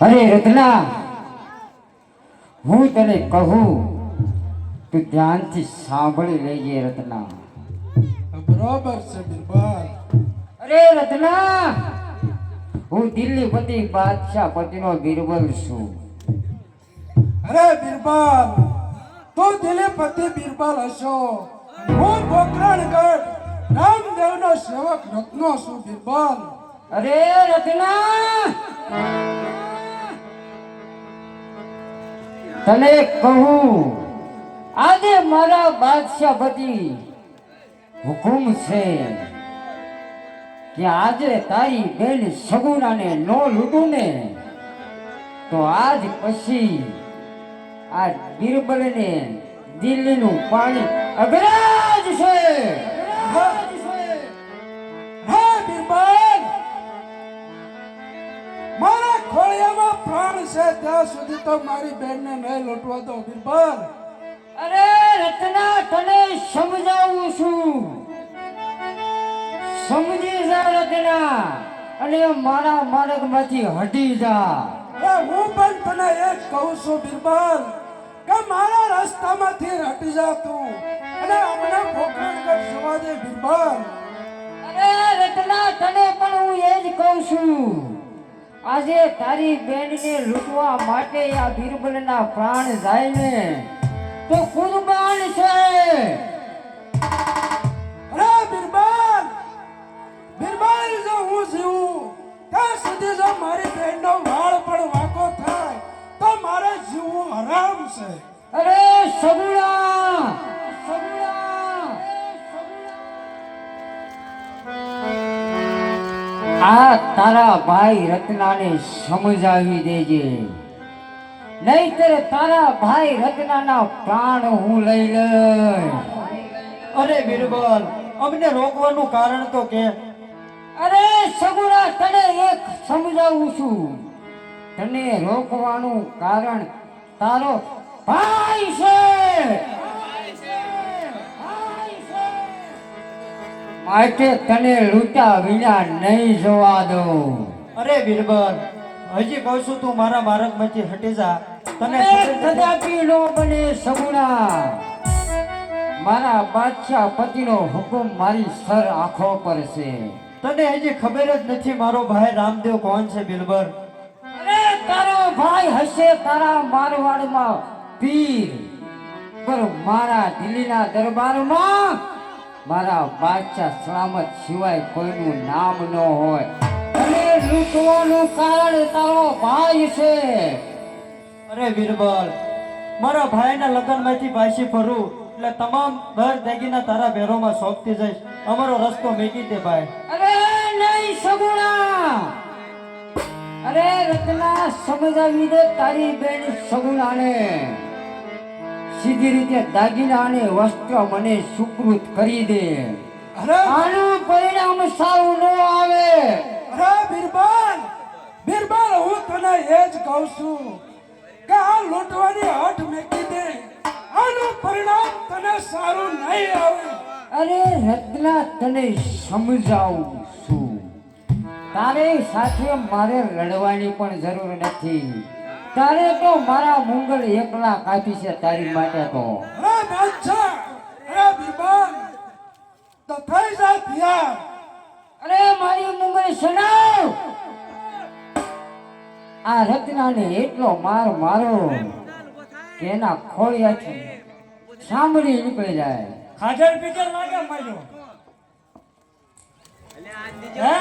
અરે રત્ના, હું તને કહું તું ધ્યાનથી સાંભળી લેજે રત્ના. બરાબર છે બિરબલ. અરે રત્ના, હું દિલ્હી પતિ બાદશાહ પતિનો બિરબલ છું. અરે બિરબલ, તું દિલ્હી પતિ બિરબલ હશો. હું પોકરણગઢ રામદેવનો સેવક રત્નો છું બિરબલ. અરે રત્ના, તને કહું, આજે મારા બાદશાહ પતિ હુકુમ છે કે આજે તારી બેન સગુણાને નો લૂંટું ને તો આજ પછી આ બિરબલને દિલ્હીનું પાણી અઘરાજ છે. હે બિરબલ, મારા ખોળિયામાં પ્રાણ છે ત્યાં સુધી તો મારી બેનને નહીં લૂંટવા દો બિરબલ. અરે રત્ના, તને સમજાવું છું, સમજી જા રત્ના, અને મારા માર્ગમાંથી હટી જા. હું પણ તને એ જ કહું છું બિરબલ કે મારા રસ્તામાંથી હટી જા તું અને અમને પોકરણગઢ જવા દે બિરબલ. અરે રત્ના, તને પણ હું એ જ કહું છું, આજે તારી બેનને લૂંટવા માટે આ બિરબલના પ્રાણ જાય ને તો કુરબાન છે. અરે બિરબલ, બિરબલ, જો હું જીવું ત્યાં સુધી જો મારી બેનનો વાળ પણ વાંકો થાય તો મારે જીવવું હરામ છે. અરે સગુણા, સગુણા, આ તારા ભાઈ રત્નાને સમજાવી દેજે, નહીતર તારા ભાઈ રત્નાના પ્રાણ હું લઈ લઈશ. અરે બિરબલ, અમને રોકવાનું કારણ તો કે. અરે સગુણા, તને એક સમજાવું છું, તને રોકવાનું કારણ તારો ભાઈ છે. માટે તને લૂંટા વિના નહીં જોવા દઉં. અરે બિરબલ, હજી કહું છું તું મારા માર્ગમાંથી હટી જા. તને કદાપી નો બને સગુણા. મારા બાદશાહ પતિનો હુકમ મારી સર આંખો પર છે. તને હજી ખબર જ નથી મારો ભાઈ રામદેવ કોણ છે બિરબલ. અરે તારો ભાઈ હશે તારા મારવાડમાં પીર, પર મારા દિલ્હીના દરબારમાં મારા બાદશાહ સલામત સિવાય કોઈનું નામ ન હોય. અને લૂંટવાનું કારણ તારો ભાઈ છે. અરે બિરબલ, મારા ભાઈના લગ્નમાંથી પાછી ફરું એટલે તમામ ઘર દાગીના તારા ભેરોમાં સોંપતી જઈશ. અમારો રસ્તો મેકી દે ભાઈ. અરે નહીં સગુણા, અરે રત્ના, સમજાવી દે તારી બેન સગુણાને. સીધી રીતે દાગીના અને વસ્ત્ર મને સુકૃત કરી દે. અરે આનું પરિણામ સારું ન આવે. અરે બિરબલ, બિરબલ, હું તને એ જ કહું છું કે આ આ લૂંટવાની હઠ મેકી દે આનું પરિણામ તને સારું નહીં આવે. અરે રત્ના તને સમજાવું છું તારે સાથે મારે લડવાની પણ જરૂર નથી. તારે તો મારા મુંગલ એકલા કાપી છે તારી માટે તો. અરે બાદશાહ, અરે બિરબલ, તો થઈ જા તૈયાર. અરે મારી મુંગલ સનાવ આ રત્નાને એટલો માર મારો કે એના ખોળિયાથી સાંભળી નીકળી જાય. હાજર પીજર લાગે માર્યો હે?